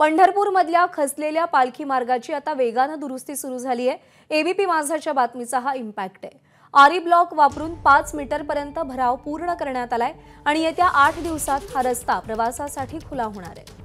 पंढरपूरमधल्या खचलेल्या पालखी मार्गाची आता वेगाने दुरुस्ती सुरू झाली आहे। एबीपी माझाच्या बातमीचा हा इम्पॅक्ट आहे। आरी ब्लॉक वापरून 5 मीटरपर्यंत भराव पूर्ण करण्यात आलाय आणि येत्या 8 दिवसात हा रस्ता प्रवासासाठी खुला होणार आहे।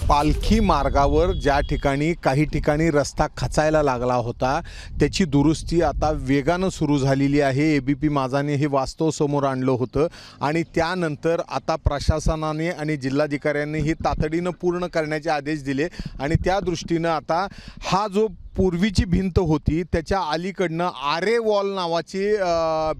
पालखी मार्गावर ज्या ठिकाणी काही ठिकाणी रस्ता खचायला लागला होता त्याची दुरुस्ती आता वेगाने सुरू झालेली आहे। एबीपी माझाने हे वास्तव समोर आणलं होतं आणि त्यानंतर आता प्रशासनाने आणि जिल्हाधिकाऱ्यांनी ही तातडीने पूर्ण करण्याचे आदेश दिले आणि त्या दृष्टीने आता हा जो पूर्वीची भिंत होती त्याच्या अलीकडनं आरे वॉल नावाची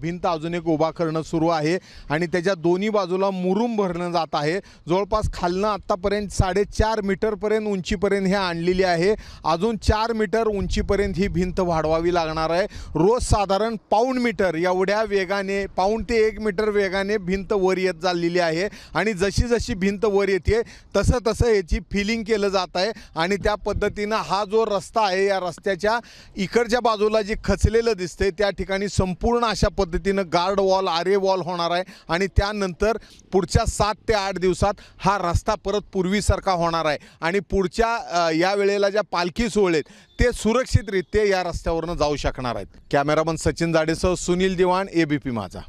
भिंत अजून एक उभा करणं सुरू आहे आणि त्याच्या दोन्ही बाजूला मुरुम भरणं जात आहे। जवळपास खालनं आत्तापर्यंत 4.5 मीटरपर्यंत उंचीपर्यंत हे आणलेली आहे। अजून 4 मीटर उंचीपर्यंत ही भिंत वाढवावी लागणार आहे। रोज साधारण पाऊण मीटर एवढ्या वेगाने, पाऊण ते 1 मीटर वेगाने भिंत वर येत चाललेली आहे आणि जशी जशी भिंत वर येते तसं तसं याची फिलिंग केलं जात आहे आणि त्या पद्धतीनं हा जो रस्ता आहे या रस्त्याच्या इकडच्या बाजूला जे खचलेलं दिसते त्या ठिकाणी संपूर्ण अशा पद्धतीनं गार्ड वॉल, आरे वॉल होणार आहे आणि त्यानंतर पुढच्या 7 ते 8 दिवसात हा रस्ता परत पूर्वीसारखा होणार आहे आणि पुढच्या या वेळेला ज्या पालखी सोहळे ते सुरक्षितरित्या या रस्त्यावरून जाऊ शकणार आहेत। कॅमेरामन सचिन जाडेसह सुनील दिवाण, एबीपी माझा।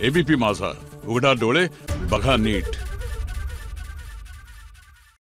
एबीपी माझा, उघडा डोळे बघा नीट।